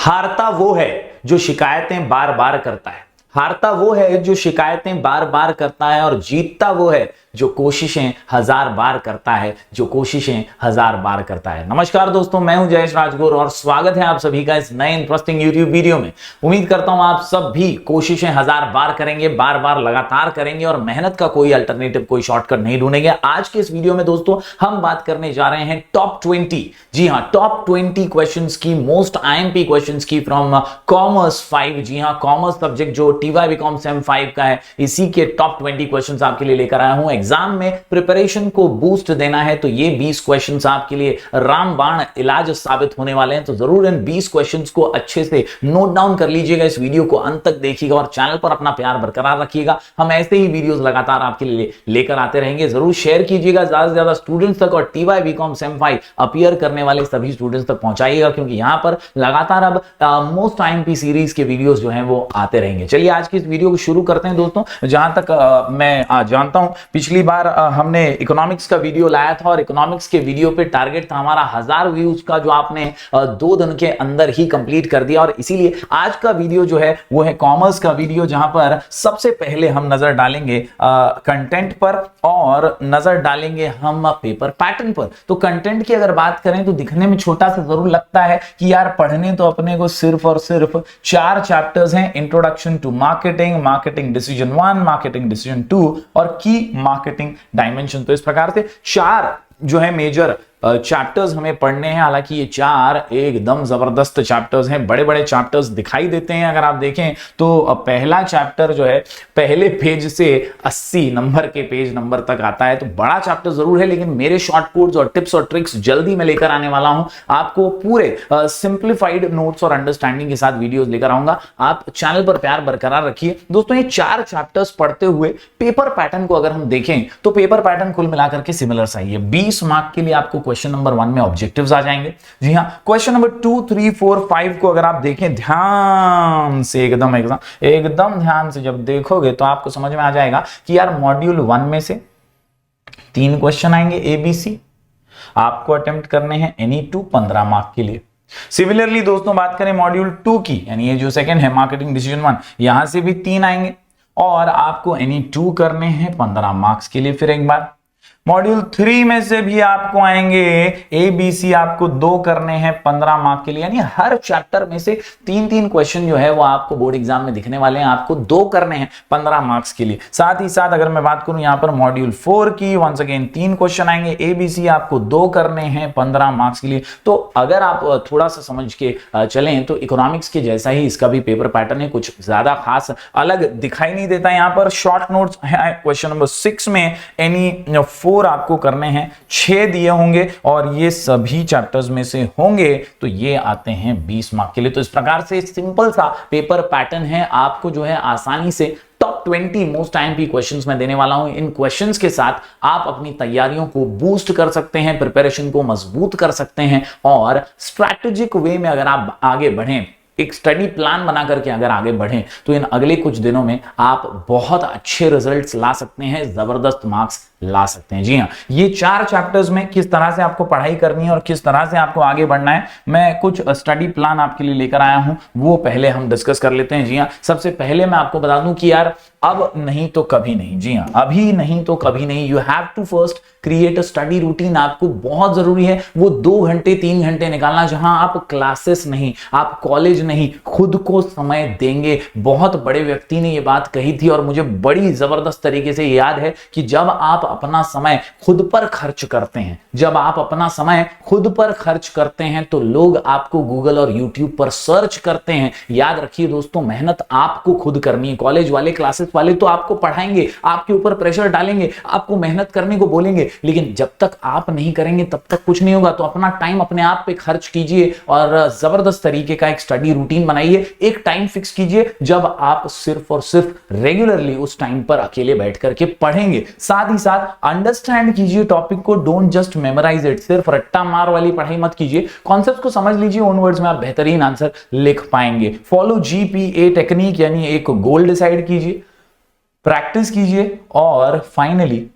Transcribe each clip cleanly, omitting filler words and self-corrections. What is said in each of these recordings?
हारता वो है जो शिकायतें बार बार करता है। हारता वो है जो शिकायतें बार बार करता है और जीतता वो है जो कोशिशें हजार बार करता है, जो कोशिशें हजार बार करता है। नमस्कार दोस्तों, मैं हूं जयेश राजगुरु और स्वागत है आप सभी का इस नए इंटरेस्टिंग यूट्यूब वीडियो में। उम्मीद करता हूं आप सब भी कोशिशें हजार बार करेंगे, बार बार लगातार करेंगे और मेहनत का कोई अल्टरनेटिव, कोई शॉर्टकट नहीं ढूंढेंगे। आज के इस वीडियो में दोस्तों हम बात करने जा रहे हैं टॉप 20, जी हां, टॉप 20 क्वेश्चंस की, मोस्ट आईएमपी क्वेश्चंस की फ्रॉम कॉमर्स 5। जी हां, कॉमर्स सब्जेक्ट जो टीवाई बीकॉम सेम 5 का है, इसी के टॉप 20 क्वेश्चंस आपके लिए लेकर आया हूं। एग्जाम में प्रिपरेशन को बूस्ट देना है तो ये 20 क्वेश्चंस आपके लिए रामबाण इलाज साबित होने वाले हैं। तो जरूर इन 20 क्वेश्चंस को अच्छे से नोट डाउन कर लीजिएगा, इस वीडियो को अंत तक देखिएगा और चैनल पर अपना प्यार बरकरार रखिएगा। हम ऐसे ही वीडियोस लगातार आपके लिए लेकर आते रहेंगे। जरूर शेयर कीजिएगा ज्यादा से ज्यादा स्टूडेंट्स तक और टीवाई बीकॉम सेम 5 अपीयर करने वाले सभी स्टूडेंट्स तक पहुंचाइएगा, क्योंकि यहां पर लगातार अब मोस्ट आईएमपी सीरीज के वीडियोस जो हैं वो आते रहेंगे। चलिए आज की इस वीडियो को शुरू करते हैं दोस्तों। जहां तक मैं जानता हूं, पिछली बार हमने इकोनॉमिक्स का वीडियो लाया था और इकोनॉमिक्स के वीडियो पे टारगेट था हमारा 1000 व्यूज का, जो आपने 2 दिन के अंदर ही कंप्लीट कर दिया। और इसीलिए आज का वीडियो जो है वो है कॉमर्स का वीडियो, जहां पर सबसे पहले हम नजर डालेंगे कंटेंट पर और नजर डालेंगे हम पेपर पैटर्न पर। तो कंटेंट की अगर बात करें तो दिखने में छोटा सा जरूर लगता है कि यार पढ़ने तो अपने को सिर्फ और सिर्फ 4 चैप्टर्स हैं, introduction to marketing, marketing decision 1, marketing decision 2 और की मार्केटिंग डायमेंशन। तो इस प्रकार से 4 जो है मेजर चैप्टर्स हमें पढ़ने हैं। हालांकि ये 4 एकदम जबरदस्त चैप्टर्स हैं, बड़े बड़े चैप्टर्स दिखाई देते हैं। अगर आप देखें तो पहला चैप्टर जो है पहले पेज से 80 नंबर के पेज नंबर तक आता है, तो बड़ा चैप्टर जरूर है। लेकिन मेरे शॉर्ट कोड्स और टिप्स और ट्रिक्स जल्दी मैं लेकर आने वाला हूं आपको, पूरे सिंप्लीफाइड नोट्स और अंडरस्टैंडिंग के साथ वीडियोस लेकर आऊंगा। आप चैनल पर प्यार बरकरार रखिए दोस्तों। ये 4 चैप्टर्स पढ़ते हुए पेपर पैटर्न को अगर हम देखें तो पेपर पैटर्न कुल मिलाकर के सिमिलर सा ही है। 20 मार्क के लिए आपको क्वेश्चन नंबर 1 में ऑब्जेक्टिव्स आ जाएंगे। जी हां, क्वेश्चन नंबर 2, 3, 4, 5 को अगर आप देखें ध्यान से, एकदम ध्यान से जब देखोगे तो आपको समझ में आ जाएगा कि यार मॉड्यूल 1 में से 3 क्वेश्चन आएंगे ABC, आपको अटेम्प्ट करने हैं NE2 15 मार्क के लिए। सिमिलरली दोस्तों बात करें मॉड्यूल 2 की, यानी ये जो सेकंड है मार्केटिंग डिसीजन 1, यहां से भी 3 आएंगे और आपको NE2 करने हैं 15 मार्क्स के लिए। फिर एक बार मॉड्यूल 3 में से भी आपको आएंगे ABC, आपको 2 करने हैं 15 मार्क के लिए। यानी हर चैप्टर में से 3-3 क्वेश्चन जो है वो आपको बोर्ड एग्जाम में दिखने वाले हैं, आपको 2 करने हैं 15 मार्क्स के लिए। साथ ही साथ अगर मैं बात करूं यहां पर मॉड्यूल 4 की, वंस अगेन 3 क्वेश्चन आएंगे ABC, आपको 2 करने हैं 15 मार्क्स के लिए। तो अगर आप थोड़ा सा समझ के चलें तो इकोनॉमिक्स के जैसा ही इसका भी पेपर पैटर्न है, कुछ ज्यादा खास अलग दिखाई नहीं देता। यहां पर शॉर्ट नोट्स है। क्वेश्चन नंबर 6 में NE4 आपको करने हैं, 6 दिए होंगे और ये सभी चैप्टर्स में से होंगे, तो ये आते हैं 20 मार्क के लिए। तो इस प्रकार से सिंपल सा पेपर पैटर्न है, आपको जो है आसानी से टॉप 20 मोस्ट आईएमपी क्वेश्चंस मैं देने वाला हूं। इन क्वेश्चंस के साथ आप अपनी तैयारियों को बूस्ट कर सकते हैं, प्रिपरेशन को मजबूत कर सकते हैं और स्ट्रैटेजिक वे में अगर आप आगे बढ़ें, एक स्टडी प्लान बना करके अगर आगे बढ़ें, तो इन अगले कुछ दिनों में आप बहुत अच्छे रिजल्ट्स ला सकते हैं, जबरदस्त मार्क्स ला सकते हैं। जी हां, ये 4 चैप्टर्स में किस तरह से आपको पढ़ाई करनी है और किस तरह से आपको आगे बढ़ना है, मैं कुछ स्टडी प्लान आपके लिए लेकर आया हूं, वो पहले हम डिस्कस कर लेते हैं। जी हां, सबसे पहले मैं आपको बता दूं कि यार अब नहीं तो कभी नहीं, जी हां, अभी नहीं तो कभी नहीं, you have to first create a study routine. आपको बहुत जरूरी है वो 2 घंटे 3 घंटे निकालना, जहां आप क्लासेस नहीं, आप कॉलेज नहीं, खुद को समय देंगे। बहुत बड़े व्यक्ति ने ये बात कही थी और मुझे बड़ी जबरदस्त तरीके से याद है कि जब आप अपना समय खुद पर खर्च करते हैं, जब आप अपना समय खुद पर खर्च करते हैं तो लोग आपको गूगल और यूट्यूब पर सर्च करते हैं। याद रखिए दोस्तों, मेहनत आपको खुद करनी है। कॉलेज वाले, क्लासेस वाले तो आपको पढ़ाएंगे, आपके ऊपर प्रेशर डालेंगे, आपको मेहनत करने को बोलेंगे, लेकिन जब तक आप नहीं करेंगे तब तक कुछ नहीं होगा। तो अपना टाइम अपने आप पे खर्च कीजिए और जबरदस्त तरीके का एक स्टडी रूटीन बनाइए। एक टाइम फिक्स कीजिए जब आप सिर्फ और सिर्फ रेगुलरली उस टाइम पर अकेले बैठ करके पढ़ेंगे। साथ ही साथ अंडरस्टैंड कीजिए टॉपिक को, डोंट जस्ट मेमोराइज इट। सिर्फ रट्टा मार वाली पढ़ाई मत कीजिए, कॉन्सेप्ट को समझ लीजिए, ओन वर्ड्स में आप बेहतरीन आंसर लिख पाएंगे। फॉलो GPA टेक्निक, यानी एक गोल डिसाइड कीजिए, प्रैक्टिस कीजिए और फाइनली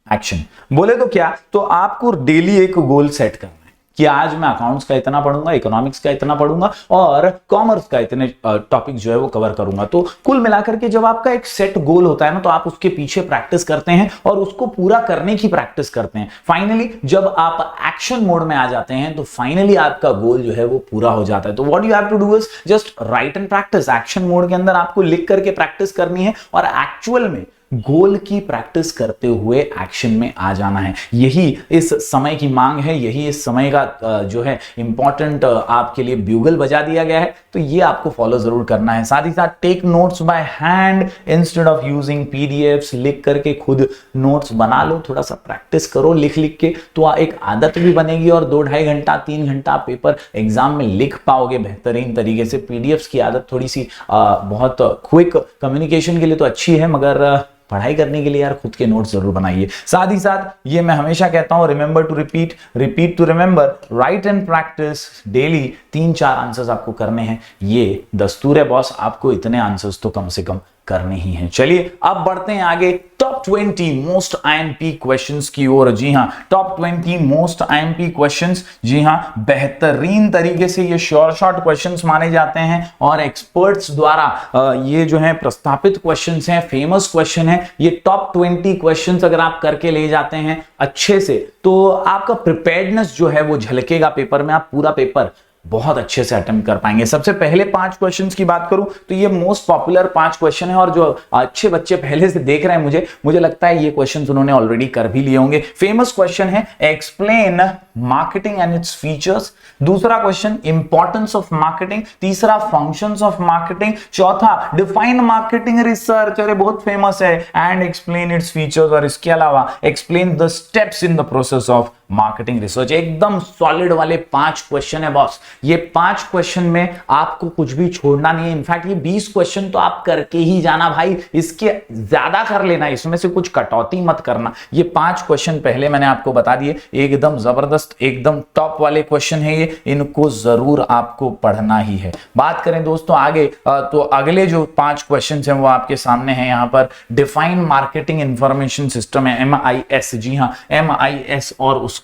एक्शन। बोले तो क्या, तो आपको डेली एक गोल सेट करना है। कि आज मैं अकाउंट्स का इतना पढ़ूंगा, इकोनॉमिक्स का इतना पढ़ूंगा और कॉमर्स का इतने टॉपिक जो है वो कवर करूंगा। तो कुल मिलाकर के जब आपका एक सेट गोल होता है ना, तो आप उसके पीछे प्रैक्टिस करते हैं और उसको पूरा करने की प्रैक्टिस करते हैं। फाइनली जब आप एक्शन मोड में आ जाते हैं तो फाइनली आपका गोल जो है वो पूरा हो जाता है। तो what you have to do is just write and practice. Action mode के अंदर आपको लिख करके प्रैक्टिस करनी है और एक्चुअल में गोल की प्रैक्टिस करते हुए एक्शन में आ जाना है। यही इस समय की मांग है, यही इस समय का जो है इंपॉर्टेंट आपके लिए ब्यूगल बजा दिया गया है। तो ये आपको फॉलो जरूर करना है। साथ ही साथ take notes by hand instead of using PDFs. लिख करके खुद नोट्स बना लो, थोड़ा सा प्रैक्टिस करो लिख लिख के, तो एक आदत भी बनेगी और 2-2.5 घंटा 3 घंटा पेपर एग्जाम में लिख पाओगे बेहतरीन तरीके से। पीडीएफ्स की आदत थोड़ी सी बहुत क्विक कम्युनिकेशन के लिए तो अच्छी है, मगर पढ़ाई करने के लिए यार खुद के नोट्स जरूर बनाइए। साथ ही साथ ये मैं हमेशा कहता हूं, remember to repeat, repeat to remember, write and practice daily. 3-4 answers आपको करने हैं, ये दस्तूर है बॉस, आपको इतने आंसर्स तो कम से कम करने ही हैं। चलिए अब बढ़ते हैं आगे टॉप 20 मोस्ट आईएमपी क्वेश्चंस की ओर। जी हां, टॉप 20 मोस्ट आईएमपी क्वेश्चंस। जी हां, बेहतरीन तरीके से ये शॉर्ट क्वेश्चंस माने जाते हैं और एक्सपर्ट्स द्वारा ये जो है प्रस्तावित क्वेश्चंस हैं, फेमस क्वेश्चन है। ये टॉप 20 क्वेश्चंस अगर आप करके ले जाते हैं अच्छे से, तो आपका प्रिपेयर्डनेस जो है वो झलकेगा पेपर में, आप पूरा पेपर बहुत अच्छे से अटेम्प्ट कर पाएंगे। सबसे पहले 5 क्वेश्चंस की बात करूं तो ये मोस्ट पॉपुलर 5 क्वेश्चन है और जो अच्छे बच्चे पहले से देख रहे हैं मुझे लगता है ये क्वेश्चंस उन्होंने ऑलरेडी कर भी लिए होंगे। फेमस क्वेश्चन है, explain marketing and its features. दूसरा क्वेश्चन, इंपॉर्टेंस ऑफ मार्केटिंग। तीसरा, फंक्शंस ऑफ मार्केटिंग। चौथा, डिफाइन मार्केटिंग रिसर्च, अरे बहुत फेमस है, एंड एक्सप्लेन इट्स फीचर्स। और इसके अलावा explain the steps in the process of marketing research. एकदम सॉलिड वाले 5 क्वेश्चन है बॉस। ये 5 क्वेश्चन में आपको कुछ भी छोड़ना नहीं है। इनफैक्ट ये 20 क्वेश्चन तो आप करके ही जाना भाई, इसके ज्यादा कर लेना, इसमें से कुछ कटौती मत करना। ये 5 क्वेश्चन पहले मैंने आपको बता दिए, एकदम जबरदस्त, एकदम टॉप वाले क्वेश्चन है ये, इनको जरूर आपको पढ़ना ही है। बात करें दोस्तों आगे, तो अगले जो 5 क्वेश्चन हैं वो आपके सामने हैं यहाँ पर। डिफाइन मार्केटिंग इंफॉर्मेशन सिस्टम है, MIS। जी हाँ, MIS और उसका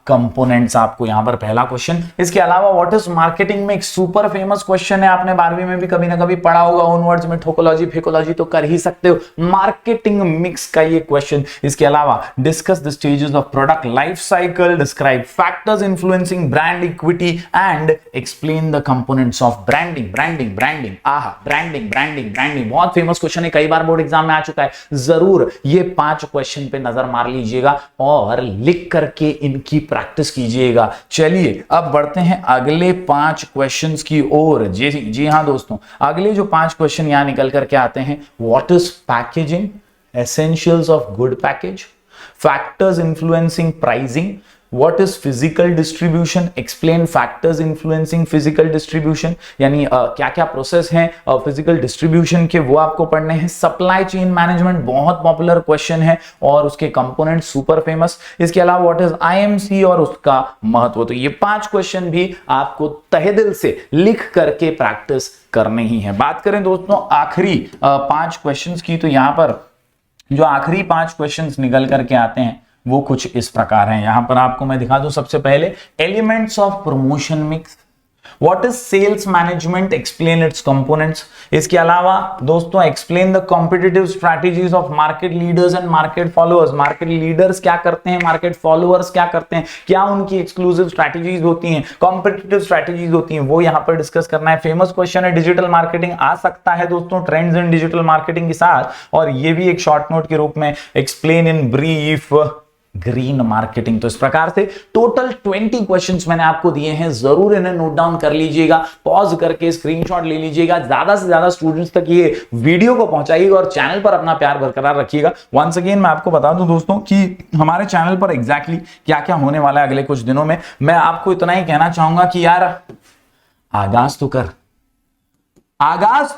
कंपोनेंट्स आपको यहां पर पहला क्वेश्चन। इसके अलावा व्हाट इज मार्केटिंग में एक सुपर फेमस क्वेश्चन है, आपने 12वीं में भी कभी ना कभी पढ़ा होगा। ओन वर्ड्स में ठोकोलॉजी फेकोलॉजी तो कर ही सकते हो, मार्केटिंग मिक्स का ये क्वेश्चन। इसके अलावा discuss the stages of product life cycle, describe factors influencing brand equity and explain the components of branding. Branding branding आहा, ब्रांडिंग ब्रांडिंग ब्रांडिंग बहुत फेमस क्वेश्चन है, कई बार बोर्ड एग्जाम में आ चुका है। जरूर ये 5 क्वेश्चन पे नजर मार लीजिएगा और लिख करके इनकी प्रैक्टिस कीजिएगा। चलिए अब बढ़ते हैं अगले 5 क्वेश्चंस की ओर। जी हां दोस्तों, अगले जो 5 क्वेश्चन यहां निकल करके आते हैं, what is packaging, essentials of good package, factors influencing pricing, What is physical distribution? Explain factors influencing physical distribution। यानी क्या क्या प्रोसेस हैं फिजिकल डिस्ट्रीब्यूशन के, वो आपको पढ़ने हैं। सप्लाई चेन मैनेजमेंट बहुत पॉपुलर क्वेश्चन है और उसके कंपोनेंट सुपर फेमस। इसके अलावा व्हाट इज IMC और उसका महत्व। तो ये 5 क्वेश्चन भी आपको तहे दिल से लिख करके प्रैक्टिस करने ही है। बात करें दोस्तों आखिरी 5 क्वेश्चंस की, तो यहां पर जो आखिरी 5 क्वेश्चंस निकल करके आते हैं वो कुछ इस प्रकार हैं। यहां पर आपको मैं दिखा दूं, सबसे पहले elements of promotion mix, what is sales management, explain its components. इसके अलावा दोस्तों explain the competitive strategies of market leaders and market followers. Market leaders क्या करते हैं, मार्केट फॉलोअर्स क्या करते हैं, क्या उनकी एक्सक्लूसिव स्ट्रैटेजीज होती हैं, कॉम्पिटिटिव स्ट्रैटेजीज होती हैं, वो यहां पर डिस्कस करना है। फेमस क्वेश्चन है, डिजिटल मार्केटिंग आ सकता है दोस्तों ट्रेंड्स इन डिजिटल मार्केटिंग के साथ, और ये भी एक शॉर्ट नोट के रूप में explain in brief green marketing. तो इस प्रकार से टोटल 20 क्वेश्चंस मैंने आपको दिए हैं, जरूर इन्हें नोट डाउन कर लीजिएगा, पॉज करके स्क्रीनशॉट ले लीजिएगा, ज्यादा से ज्यादा स्टूडेंट्स तक ये वीडियो को पहुंचाइएगा और चैनल पर अपना प्यार बरकरार रखिएगा। वंस अगेन मैं आपको बता दूं दोस्तों कि हमारे चैनल पर एग्जैक्टली क्या क्या होने वाला है अगले कुछ दिनों में। मैं आपको इतना ही कहना चाहूंगा कि यार आगाज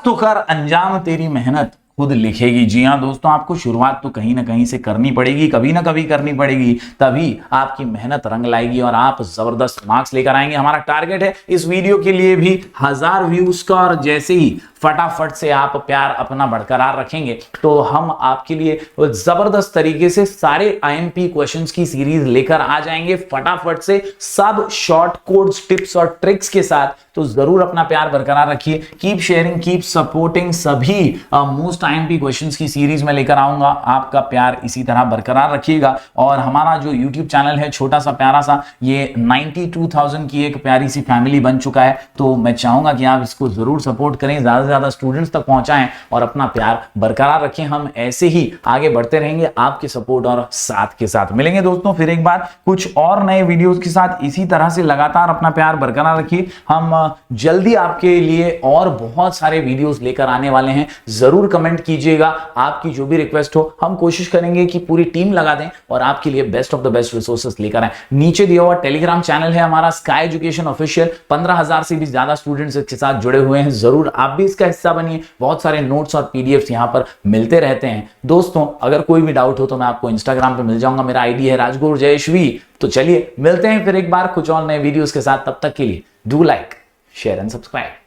तो कर, अंजाम तेरी मेहनत खुद लिखेगी। जी हां दोस्तों, आपको शुरुआत तो कहीं ना कहीं से करनी पड़ेगी, कभी ना कभी करनी पड़ेगी, तभी आपकी मेहनत रंग लाएगी और आप जबरदस्त मार्क्स लेकर आएंगे। हमारा टारगेट है इस वीडियो के लिए भी 1000 व्यूज का, और जैसे ही फटाफट से आप प्यार अपना बरकरार रखेंगे तो हम आपके लिए जबरदस्त तरीके से सारे आईएमपी क्वेश्चंस की सीरीज लेकर आ जाएंगे फटाफट से, सब शॉर्ट कोड्स, टिप्स और ट्रिक्स के साथ। तो जरूर अपना प्यार बरकरार रखिए। Keep sharing, keep supporting. सभी मोस्ट आईएमपी क्वेश्चंस की सीरीज में लेकर आऊंगा। आपका प्यार इसी तरह बरकरार रखिएगा। और हमारा जो यूट्यूब चैनल है छोटा सा प्यारा सा, ये 92,000 की एक प्यारी सी फैमिली बन चुका है। तो मैं चाहूंगा कि आप इसको जरूर सपोर्ट करें, ज्यादा से ज्यादा स्टूडेंट्स तक पहुंचाएं और अपना प्यार बरकरार रखें। हम ऐसे ही आगे बढ़ते रहेंगे आपके सपोर्ट और साथ के साथ। मिलेंगे दोस्तों फिर एक बार कुछ और नए वीडियोस के साथ। इसी तरह से लगातार अपना प्यार बरकरार रखिए। हम जल्दी आपके लिए और बहुत सारे वीडियोस लेकर आने वाले हैं। जरूर कमेंट कीजिएगा, आपकी जो भी रिक्वेस्ट हो हम कोशिश करेंगे कि पूरी टीम लगा दें और आपके लिए best of the best resources लेकर आए। नीचे दिया हुआ टेलीग्राम चैनल है हमारा स्काई एजुकेशन ऑफिशियल, 15,000 से भी ज्यादा स्टूडेंट्स इसके साथ जुड़े हुए हैं। जरूर आप भी इसका हिस्सा बनिए। बहुत सारे नोट्स और पीडीएफ्स यहां पर मिलते रहते हैं। दोस्तों अगर कोई भी डाउट हो तो मैं आपको इंस्टाग्राम पे मिल जाऊंगा, मेरा आईडी है राजगुरु जयश्वी। तो चलिए मिलते हैं फिर एक बार कुछ और नए वीडियोस के साथ। तब तक के लिए do like, share and subscribe.